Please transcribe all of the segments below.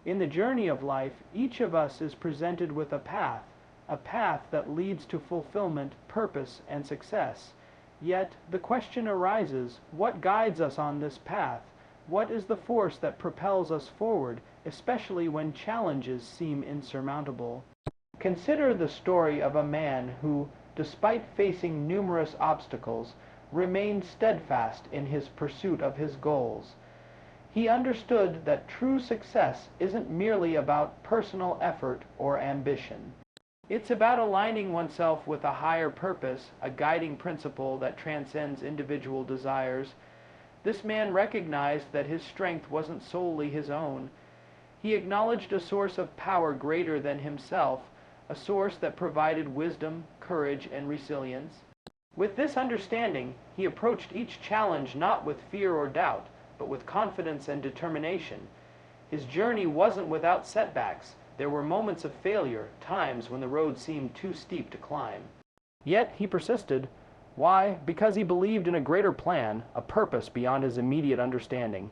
In the journey of life, each of us is presented with a path that leads to fulfillment, purpose, and success. Yet, the question arises, what guides us on this path? What is the force that propels us forward, especially when challenges seem insurmountable? Consider the story of a man who, despite facing numerous obstacles, remained steadfast in his pursuit of his goals. He understood that true success isn't merely about personal effort or ambition. It's about aligning oneself with a higher purpose, a guiding principle that transcends individual desires. This man recognized that his strength wasn't solely his own. He acknowledged a source of power greater than himself, a source that provided wisdom, courage, and resilience. With this understanding, he approached each challenge not with fear or doubt, but with confidence and determination. His journey wasn't without setbacks. There were moments of failure, times when the road seemed too steep to climb. Yet he persisted. Why? Because he believed in a greater plan, a purpose beyond his immediate understanding.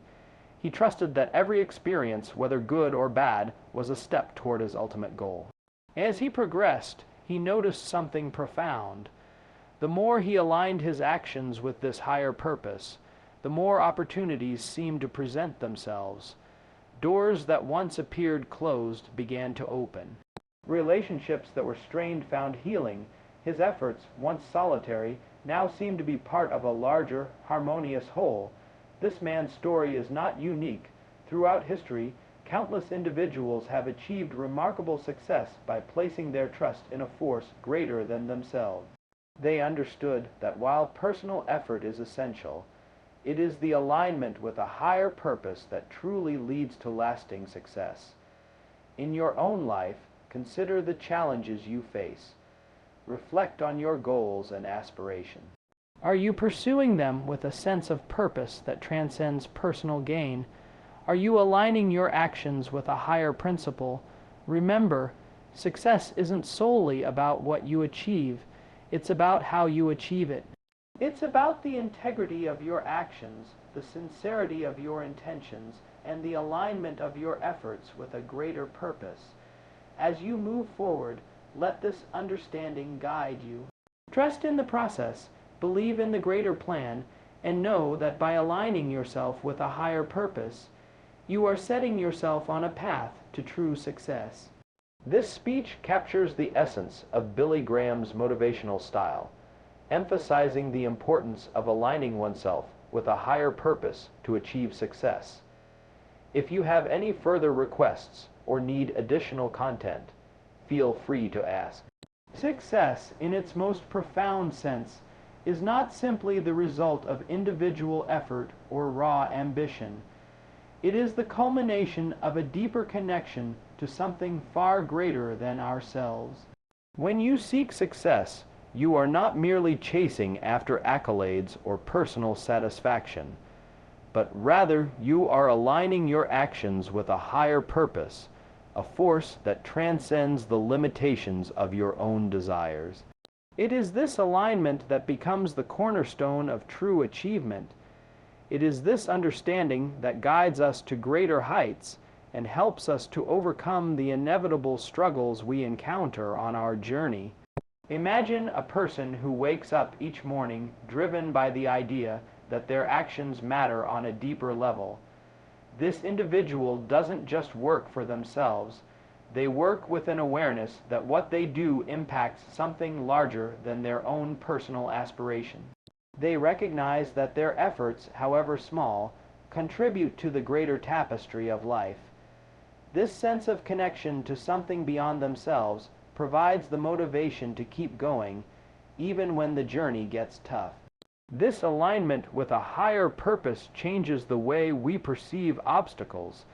He trusted that every experience, whether good or bad, was a step toward his ultimate goal. As he progressed, he noticed something profound. The more he aligned his actions with this higher purpose, the more opportunities seemed to present themselves. Doors that once appeared closed began to open. Relationships that were strained found healing. His efforts, once solitary, now seemed to be part of a larger, harmonious whole. This man's story is not unique. Throughout history, countless individuals have achieved remarkable success by placing their trust in a force greater than themselves. They understood that while personal effort is essential, it is the alignment with a higher purpose that truly leads to lasting success. In your own life, consider the challenges you face. Reflect on your goals and aspirations. Are you pursuing them with a sense of purpose that transcends personal gain? Are you aligning your actions with a higher principle? Remember, success isn't solely about what you achieve. It's about how you achieve it. It's about the integrity of your actions, the sincerity of your intentions, and the alignment of your efforts with a greater purpose. As you move forward, let this understanding guide you. Trust in the process, believe in the greater plan, and know that by aligning yourself with a higher purpose, you are setting yourself on a path to true success. This speech captures the essence of Billy Graham's motivational style, emphasizing the importance of aligning oneself with a higher purpose to achieve success. If you have any further requests or need additional content, feel free to ask. Success, in its most profound sense, is not simply the result of individual effort or raw ambition. It is the culmination of a deeper connection to something far greater than ourselves. When you seek success, you are not merely chasing after accolades or personal satisfaction, but rather you are aligning your actions with a higher purpose, a force that transcends the limitations of your own desires. It is this alignment that becomes the cornerstone of true achievement. It is this understanding that guides us to greater heights and helps us to overcome the inevitable struggles we encounter on our journey. Imagine a person who wakes up each morning driven by the idea that their actions matter on a deeper level. This individual doesn't just work for themselves. They work with an awareness that what they do impacts something larger than their own personal aspiration. They recognize that their efforts, however small, contribute to the greater tapestry of life. This sense of connection to something beyond themselves provides the motivation to keep going, even when the journey gets tough. This alignment with a higher purpose changes the way we perceive obstacles.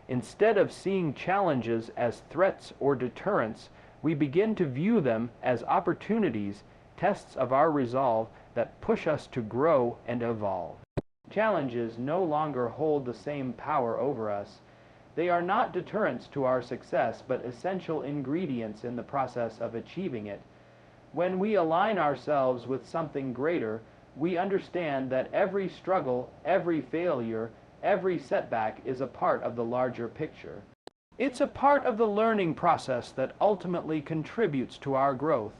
Instead of seeing challenges as threats or deterrents, we begin to view them as opportunities, tests of our resolve that push us to grow and evolve. Challenges no longer hold the same power over us. They are not deterrents to our success, but essential ingredients in the process of achieving it. When we align ourselves with something greater, we understand that every struggle, every failure, every setback is a part of the larger picture. It's a part of the learning process that ultimately contributes to our growth.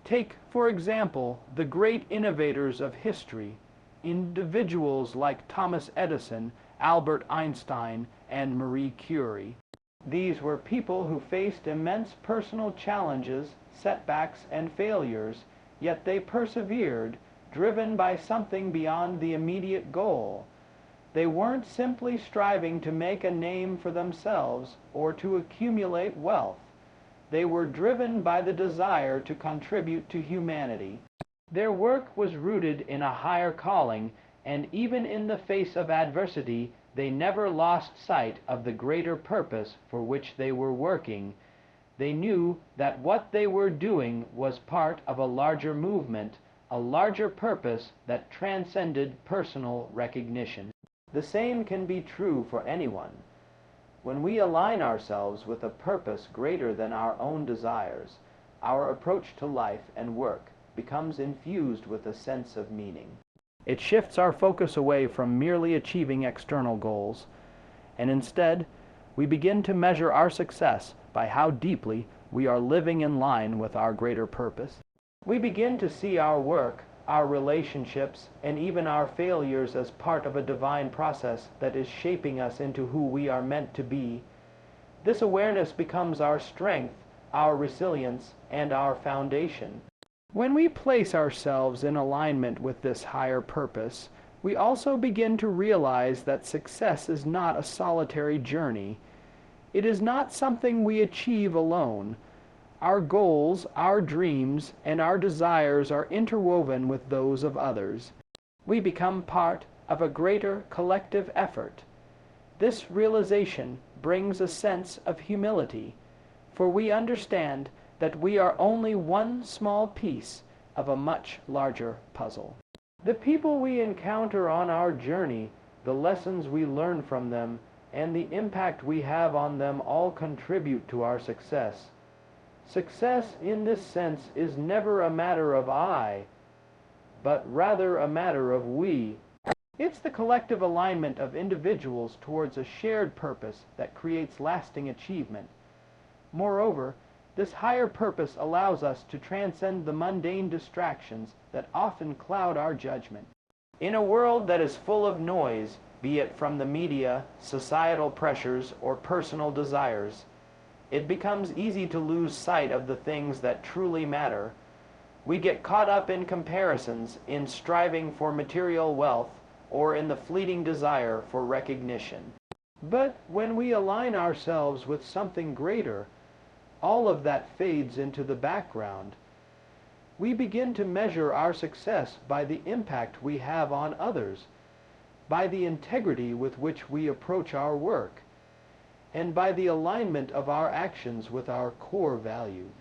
Take, for example, the great innovators of history, individuals like Thomas Edison, Albert Einstein, and Marie Curie. These were people who faced immense personal challenges, setbacks, and failures, yet they persevered, driven by something beyond the immediate goal. They weren't simply striving to make a name for themselves or to accumulate wealth. They were driven by the desire to contribute to humanity. Their work was rooted in a higher calling, and even in the face of adversity, they never lost sight of the greater purpose for which they were working. They knew that what they were doing was part of a larger movement, a larger purpose that transcended personal recognition. The same can be true for anyone. When we align ourselves with a purpose greater than our own desires, our approach to life and work becomes infused with a sense of meaning. It shifts our focus away from merely achieving external goals, and instead, we begin to measure our success by how deeply we are living in line with our greater purpose. We begin to see our work, our relationships, and even our failures as part of a divine process that is shaping us into who we are meant to be. This awareness becomes our strength, our resilience, and our foundation. When we place ourselves in alignment with this higher purpose, we also begin to realize that success is not a solitary journey. It is not something we achieve alone. Our goals, our dreams, and our desires are interwoven with those of others. We become part of a greater collective effort. This realization brings a sense of humility, for we understand that we are only one small piece of a much larger puzzle. The people we encounter on our journey, the lessons we learn from them, and the impact we have on them all contribute to our success. Success in this sense is never a matter of I, but rather a matter of we. It's the collective alignment of individuals towards a shared purpose that creates lasting achievement. Moreover, this higher purpose allows us to transcend the mundane distractions that often cloud our judgment. In a world that is full of noise, be it from the media, societal pressures, or personal desires, it becomes easy to lose sight of the things that truly matter. We get caught up in comparisons, in striving for material wealth, or in the fleeting desire for recognition. But when we align ourselves with something greater, all of that fades into the background. We begin to measure our success by the impact we have on others, by the integrity with which we approach our work, and by the alignment of our actions with our core values.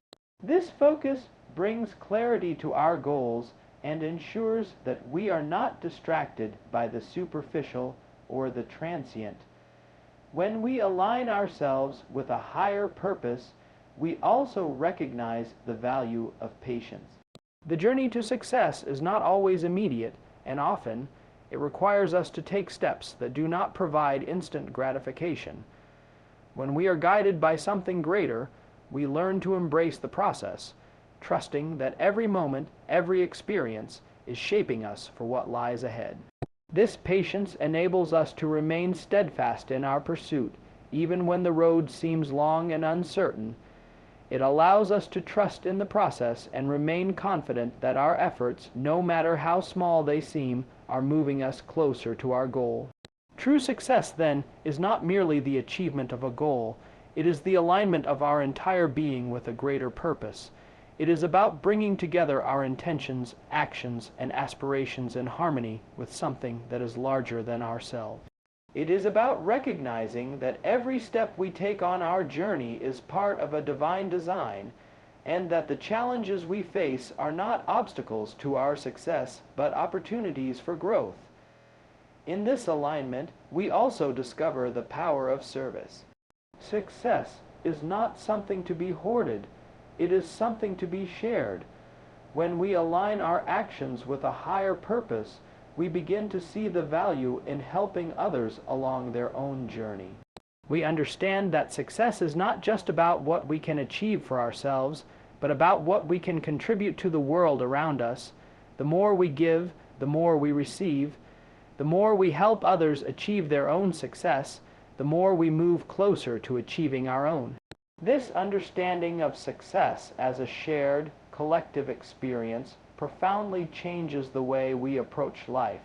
This focus brings clarity to our goals and ensures that we are not distracted by the superficial or the transient. When we align ourselves with a higher purpose, we also recognize the value of patience. The journey to success is not always immediate, and often it requires us to take steps that do not provide instant gratification. When we are guided by something greater, we learn to embrace the process, trusting that every moment, every experience is shaping us for what lies ahead. This patience enables us to remain steadfast in our pursuit, even when the road seems long and uncertain. It allows us to trust in the process and remain confident that our efforts, no matter how small they seem, are moving us closer to our goal. True success, then, is not merely the achievement of a goal. It is the alignment of our entire being with a greater purpose. It is about bringing together our intentions, actions, and aspirations in harmony with something that is larger than ourselves. It is about recognizing that every step we take on our journey is part of a divine design, and that the challenges we face are not obstacles to our success, but opportunities for growth. In this alignment, we also discover the power of service. Success is not something to be hoarded. It is something to be shared. When we align our actions with a higher purpose, we begin to see the value in helping others along their own journey. We understand that success is not just about what we can achieve for ourselves, but about what we can contribute to the world around us. The more we give, the more we receive. The more we help others achieve their own success, the more we move closer to achieving our own. This understanding of success as a shared, collective experience profoundly changes the way we approach life.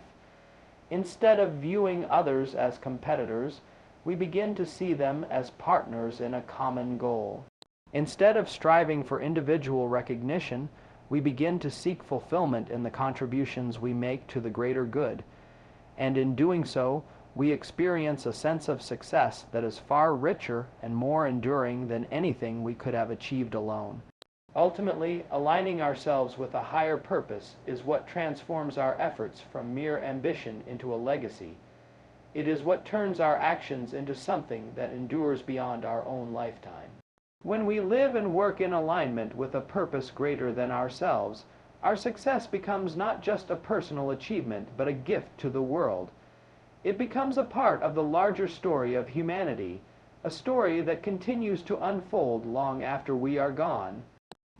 Instead of viewing others as competitors, we begin to see them as partners in a common goal. Instead of striving for individual recognition, we begin to seek fulfillment in the contributions we make to the greater good. And in doing so, we experience a sense of success that is far richer and more enduring than anything we could have achieved alone. Ultimately, aligning ourselves with a higher purpose is what transforms our efforts from mere ambition into a legacy. It is what turns our actions into something that endures beyond our own lifetime. When we live and work in alignment with a purpose greater than ourselves, our success becomes not just a personal achievement, but a gift to the world. It becomes a part of the larger story of humanity, a story that continues to unfold long after we are gone.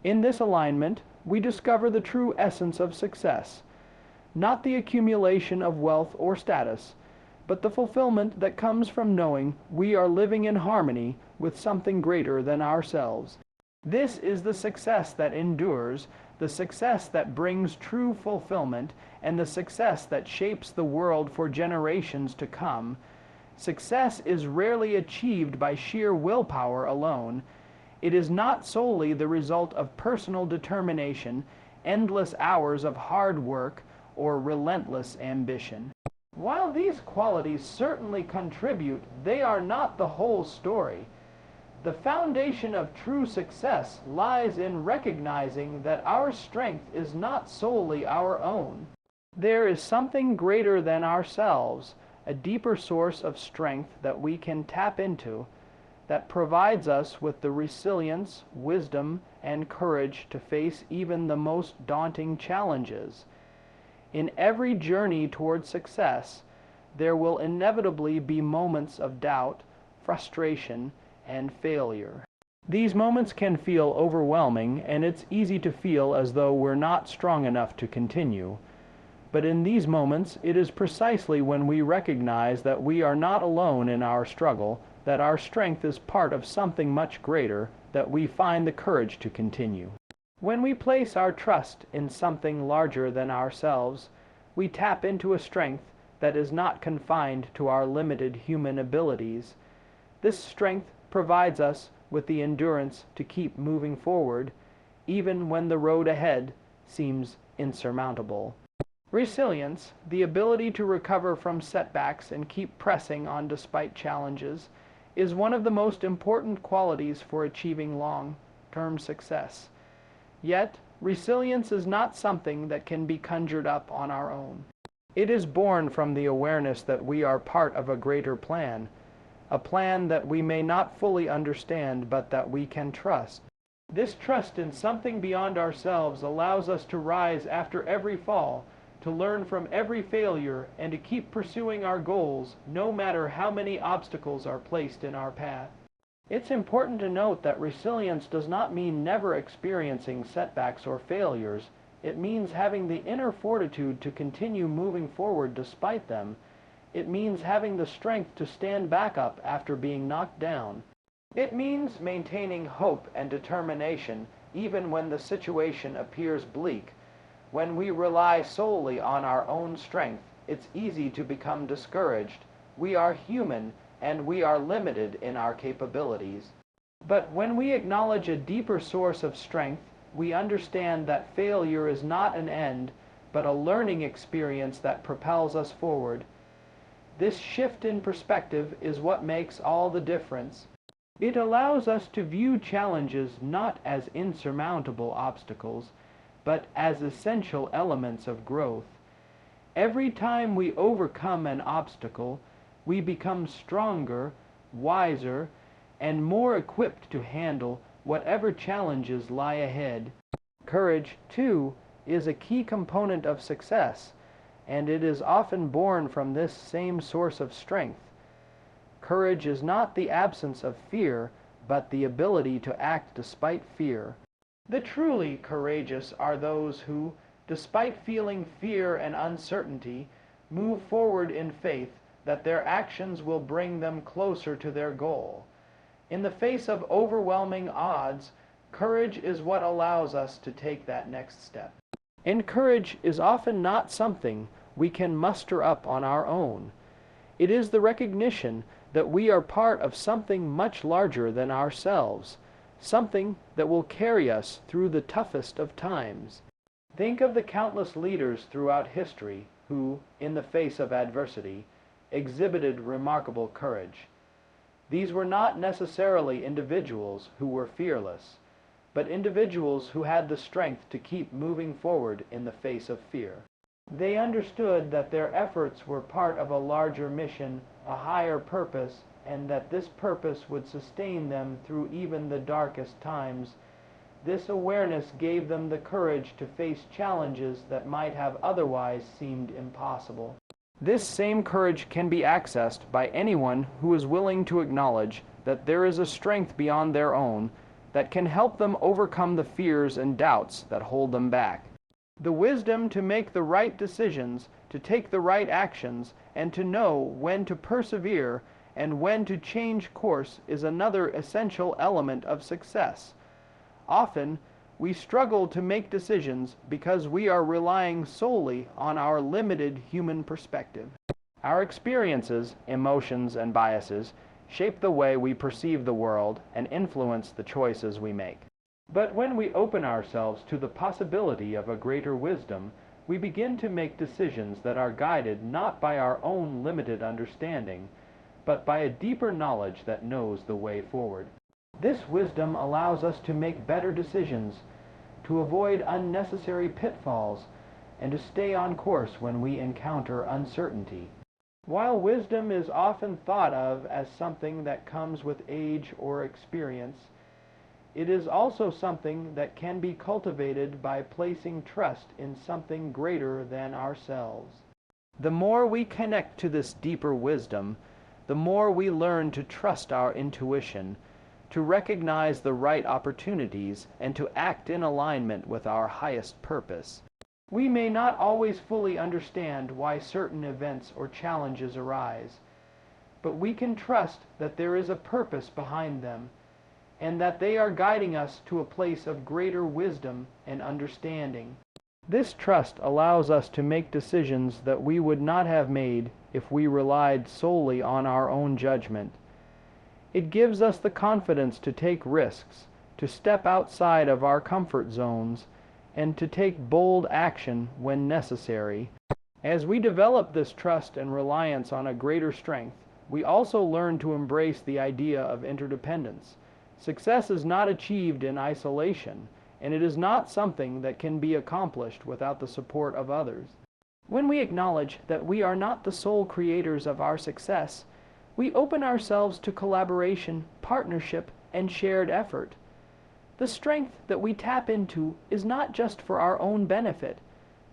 In this alignment, we discover the true essence of success, not the accumulation of wealth or status, but the fulfillment that comes from knowing we are living in harmony with something greater than ourselves. This is the success that endures, the success that brings true fulfillment, and the success that shapes the world for generations to come. Success is rarely achieved by sheer willpower alone. It is not solely the result of personal determination, endless hours of hard work, or relentless ambition. While these qualities certainly contribute, they are not the whole story. The foundation of true success lies in recognizing that our strength is not solely our own. There is something greater than ourselves, a deeper source of strength that we can tap into, that provides us with the resilience, wisdom, and courage to face even the most daunting challenges. In every journey toward success, there will inevitably be moments of doubt, frustration, and failure. These moments can feel overwhelming, and it's easy to feel as though we're not strong enough to continue. But in these moments, it is precisely when we recognize that we are not alone in our struggle, that our strength is part of something much greater, that we find the courage to continue. When we place our trust in something larger than ourselves, we tap into a strength that is not confined to our limited human abilities. This strength provides us with the endurance to keep moving forward, even when the road ahead seems insurmountable. Resilience, the ability to recover from setbacks and keep pressing on despite challenges, is one of the most important qualities for achieving long-term success. Yet, resilience is not something that can be conjured up on our own. It is born from the awareness that we are part of a greater plan, a plan that we may not fully understand, but that we can trust. This trust in something beyond ourselves allows us to rise after every fall, to learn from every failure, and to keep pursuing our goals, no matter how many obstacles are placed in our path. It's important to note that resilience does not mean never experiencing setbacks or failures. It means having the inner fortitude to continue moving forward despite them. It means having the strength to stand back up after being knocked down. It means maintaining hope and determination even when the situation appears bleak. When we rely solely on our own strength, it's easy to become discouraged. We are human, and we are limited in our capabilities. But when we acknowledge a deeper source of strength, we understand that failure is not an end, but a learning experience that propels us forward. This shift in perspective is what makes all the difference. It allows us to view challenges not as insurmountable obstacles, but as essential elements of growth. Every time we overcome an obstacle, we become stronger, wiser, and more equipped to handle whatever challenges lie ahead. Courage, too, is a key component of success, and it is often born from this same source of strength. Courage is not the absence of fear, but the ability to act despite fear. The truly courageous are those who, despite feeling fear and uncertainty, move forward in faith that their actions will bring them closer to their goal. In the face of overwhelming odds, courage is what allows us to take that next step. And courage is often not something we can muster up on our own. It is the recognition that we are part of something much larger than ourselves, something that will carry us through the toughest of times. Think of the countless leaders throughout history who, in the face of adversity, exhibited remarkable courage. These were not necessarily individuals who were fearless, but individuals who had the strength to keep moving forward in the face of fear. They understood that their efforts were part of a larger mission, a higher purpose, and that this purpose would sustain them through even the darkest times. This awareness gave them the courage to face challenges that might have otherwise seemed impossible. This same courage can be accessed by anyone who is willing to acknowledge that there is a strength beyond their own that can help them overcome the fears and doubts that hold them back. The wisdom to make the right decisions, to take the right actions, and to know when to persevere and when to change course is another essential element of success. Often, we struggle to make decisions because we are relying solely on our limited human perspective. Our experiences, emotions, and biases shape the way we perceive the world and influence the choices we make. But when we open ourselves to the possibility of a greater wisdom, we begin to make decisions that are guided not by our own limited understanding, but by a deeper knowledge that knows the way forward. This wisdom allows us to make better decisions, to avoid unnecessary pitfalls, and to stay on course when we encounter uncertainty. While wisdom is often thought of as something that comes with age or experience, it is also something that can be cultivated by placing trust in something greater than ourselves. The more we connect to this deeper wisdom, the more we learn to trust our intuition, to recognize the right opportunities, and to act in alignment with our highest purpose. We may not always fully understand why certain events or challenges arise, but we can trust that there is a purpose behind them, and that they are guiding us to a place of greater wisdom and understanding. This trust allows us to make decisions that we would not have made if we relied solely on our own judgment. It gives us the confidence to take risks, to step outside of our comfort zones, and to take bold action when necessary. As we develop this trust and reliance on a greater strength, we also learn to embrace the idea of interdependence. Success is not achieved in isolation, and it is not something that can be accomplished without the support of others. When we acknowledge that we are not the sole creators of our success, we open ourselves to collaboration, partnership, and shared effort. The strength that we tap into is not just for our own benefit,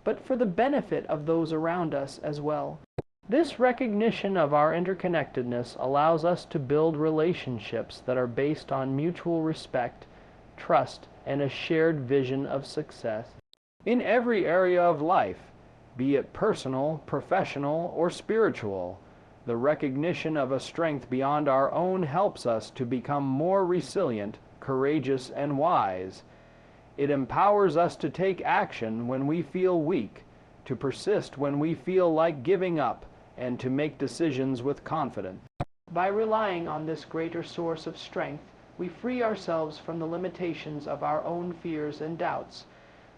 but for the benefit of those around us as well. This recognition of our interconnectedness allows us to build relationships that are based on mutual respect, trust, and a shared vision of success. In every area of life, be it personal, professional, or spiritual, the recognition of a strength beyond our own helps us to become more resilient, courageous, and wise. It empowers us to take action when we feel weak, to persist when we feel like giving up, and to make decisions with confidence. By relying on this greater source of strength, we free ourselves from the limitations of our own fears and doubts.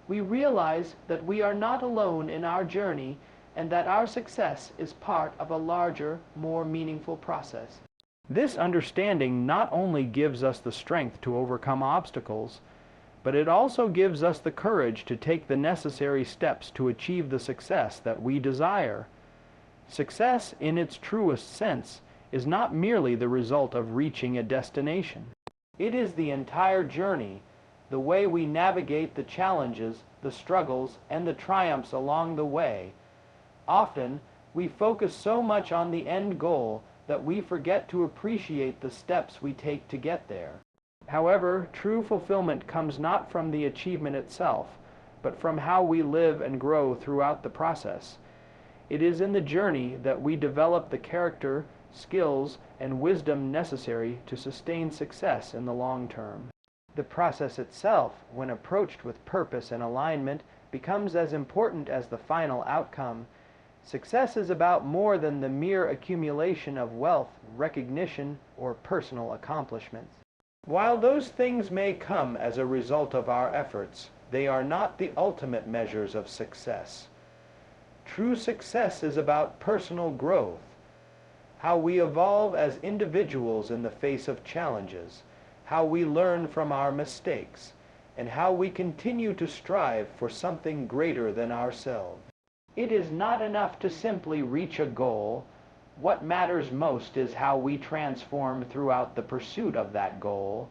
We realize that we are not alone in our journey and that our success is part of a larger, more meaningful process. This understanding not only gives us the strength to overcome obstacles, but it also gives us the courage to take the necessary steps to achieve the success that we desire. Success, in its truest sense, is not merely the result of reaching a destination. It is the entire journey, the way we navigate the challenges, the struggles, and the triumphs along the way. Often, we focus so much on the end goal that we forget to appreciate the steps we take to get there. However, true fulfillment comes not from the achievement itself, but from how we live and grow throughout the process. It is in the journey that we develop the character, skills, and wisdom necessary to sustain success in the long term. The process itself, when approached with purpose and alignment, becomes as important as the final outcome. Success is about more than the mere accumulation of wealth, recognition, or personal accomplishments. While those things may come as a result of our efforts, they are not the ultimate measures of success. True success is about personal growth, how we evolve as individuals in the face of challenges, how we learn from our mistakes, and how we continue to strive for something greater than ourselves. It is not enough to simply reach a goal. What matters most is how we transform throughout the pursuit of that goal.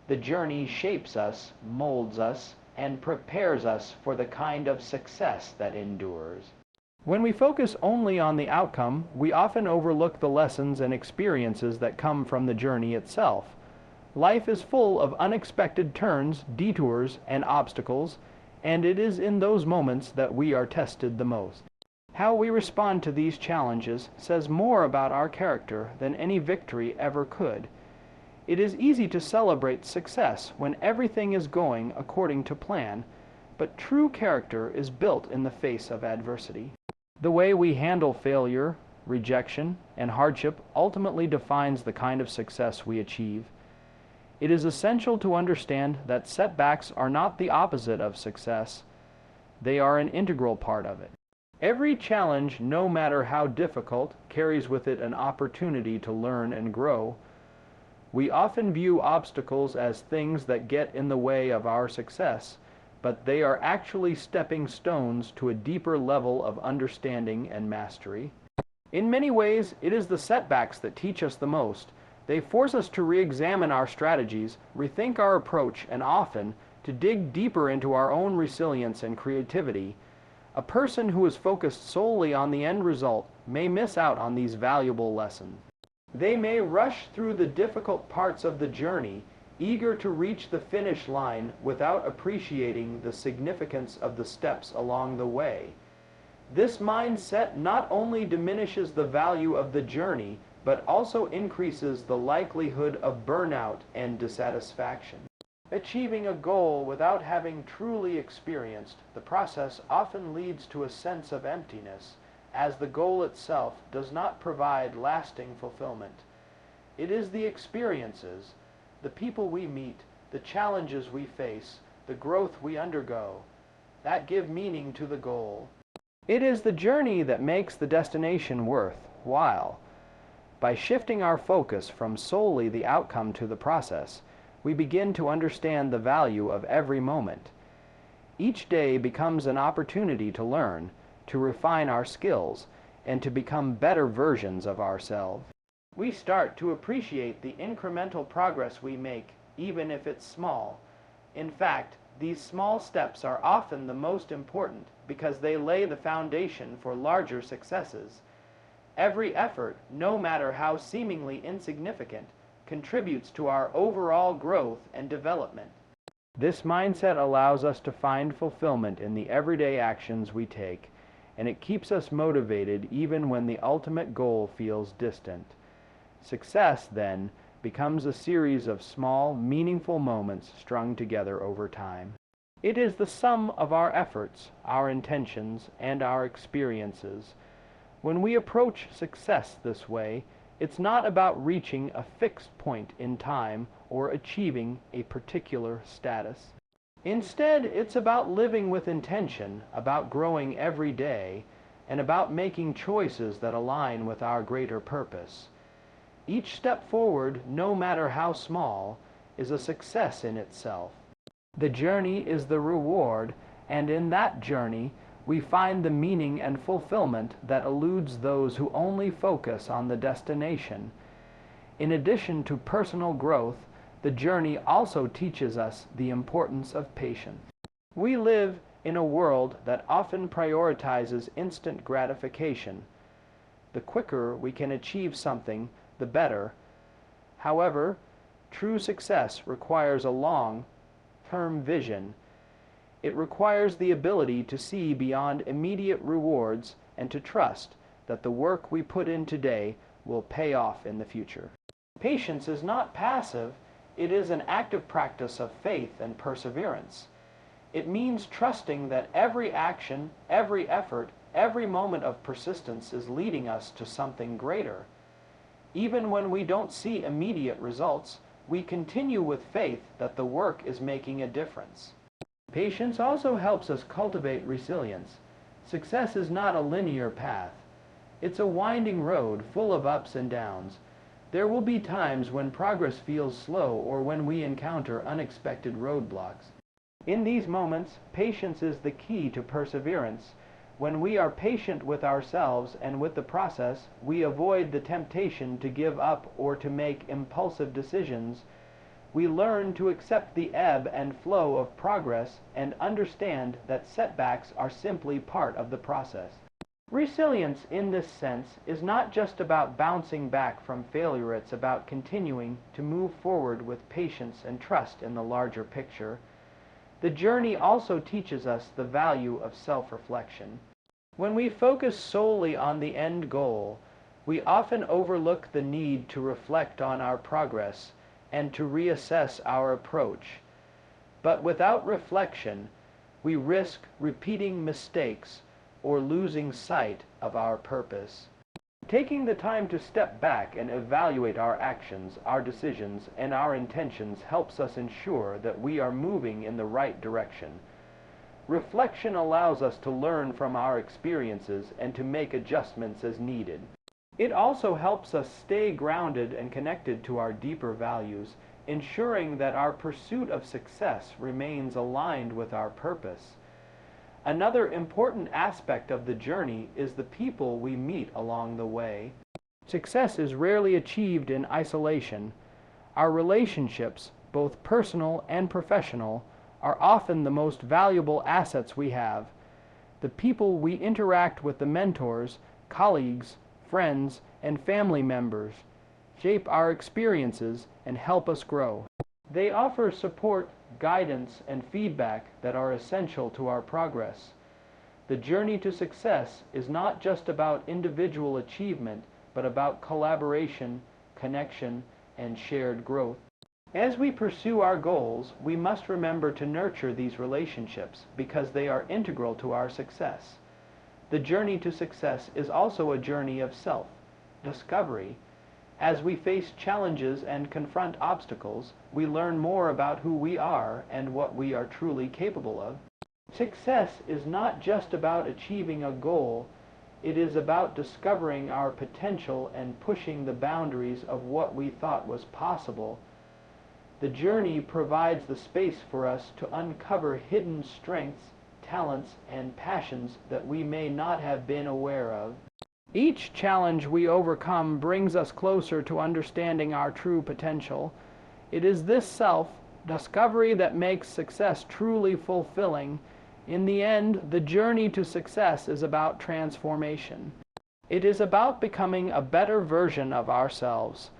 The journey shapes us, molds us, and prepares us for the kind of success that endures. When we focus only on the outcome, we often overlook the lessons and experiences that come from the journey itself. Life is full of unexpected turns, detours, and obstacles, and it is in those moments that we are tested the most. How we respond to these challenges says more about our character than any victory ever could. It is easy to celebrate success when everything is going according to plan, but true character is built in the face of adversity. The way we handle failure, rejection, and hardship ultimately defines the kind of success we achieve. It is essential to understand that setbacks are not the opposite of success. They are an integral part of it. Every challenge, no matter how difficult, carries with it an opportunity to learn and grow. We often view obstacles as things that get in the way of our success, but they are actually stepping stones to a deeper level of understanding and mastery. In many ways, it is the setbacks that teach us the most. They force us to re-examine our strategies, rethink our approach, and often to dig deeper into our own resilience and creativity. A person who is focused solely on the end result may miss out on these valuable lessons. They may rush through the difficult parts of the journey, eager to reach the finish line without appreciating the significance of the steps along the way. This mindset not only diminishes the value of the journey, but also increases the likelihood of burnout and dissatisfaction. Achieving a goal without having truly experienced the process often leads to a sense of emptiness, as the goal itself does not provide lasting fulfillment. It is the experiences, the people we meet, the challenges we face, the growth we undergo, that give meaning to the goal. It is the journey that makes the destination worthwhile. By shifting our focus from solely the outcome to the process, we begin to understand the value of every moment. Each day becomes an opportunity to learn, to refine our skills, and to become better versions of ourselves. We start to appreciate the incremental progress we make, even if it's small. In fact, these small steps are often the most important because they lay the foundation for larger successes. Every effort, no matter how seemingly insignificant, contributes to our overall growth and development. This mindset allows us to find fulfillment in the everyday actions we take, and it keeps us motivated even when the ultimate goal feels distant. Success, then, becomes a series of small, meaningful moments strung together over time. It is the sum of our efforts, our intentions, and our experiences. When we approach success this way, it's not about reaching a fixed point in time or achieving a particular status. Instead, it's about living with intention, about growing every day, and about making choices that align with our greater purpose. Each step forward, no matter how small, is a success in itself. The journey is the reward, and in that journey, we find the meaning and fulfillment that eludes those who only focus on the destination. In addition to personal growth, the journey also teaches us the importance of patience. We live in a world that often prioritizes instant gratification. The quicker we can achieve something, the better. However, true success requires a long-term vision. It requires the ability to see beyond immediate rewards and to trust that the work we put in today will pay off in the future. Patience is not passive, it is an active practice of faith and perseverance. It means trusting that every action, every effort, every moment of persistence is leading us to something greater. Even when we don't see immediate results, we continue with faith that the work is making a difference. Patience also helps us cultivate resilience. Success is not a linear path. It's a winding road full of ups and downs. There will be times when progress feels slow or when we encounter unexpected roadblocks. In these moments, patience is the key to perseverance. When we are patient with ourselves and with the process, we avoid the temptation to give up or to make impulsive decisions. We learn to accept the ebb and flow of progress and understand that setbacks are simply part of the process. Resilience in this sense is not just about bouncing back from failure, it's about continuing to move forward with patience and trust in the larger picture. The journey also teaches us the value of self-reflection. When we focus solely on the end goal, we often overlook the need to reflect on our progress and to reassess our approach. But without reflection, we risk repeating mistakes or losing sight of our purpose. Taking the time to step back and evaluate our actions, our decisions, and our intentions helps us ensure that we are moving in the right direction. Reflection allows us to learn from our experiences and to make adjustments as needed. It also helps us stay grounded and connected to our deeper values, ensuring that our pursuit of success remains aligned with our purpose. Another important aspect of the journey is the people we meet along the way. Success is rarely achieved in isolation. Our relationships, both personal and professional, are often the most valuable assets we have. The people we interact with, the mentors, colleagues, friends, and family members, shape our experiences and help us grow. They offer support, guidance, and feedback that are essential to our progress. The journey to success is not just about individual achievement, but about collaboration, connection, and shared growth. As we pursue our goals, we must remember to nurture these relationships because they are integral to our success. The journey to success is also a journey of self-discovery. As we face challenges and confront obstacles, we learn more about who we are and what we are truly capable of. Success is not just about achieving a goal, it is about discovering our potential and pushing the boundaries of what we thought was possible. The journey provides the space for us to uncover hidden strengths, talents, and passions that we may not have been aware of. Each challenge we overcome brings us closer to understanding our true potential. It is this self-discovery that makes success truly fulfilling. In the end, the journey to success is about transformation. It is about becoming a better version of ourselves,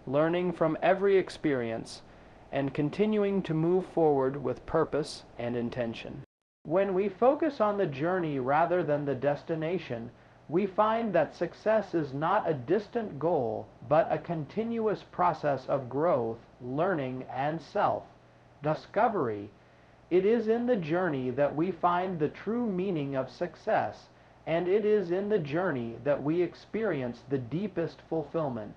learning from every experience, and continuing to move forward with purpose and intention. When we focus on the journey rather than the destination, we find that success is not a distant goal, but a continuous process of growth, learning, and self-discovery. It is in the journey that we find the true meaning of success, and it is in the journey that we experience the deepest fulfillment.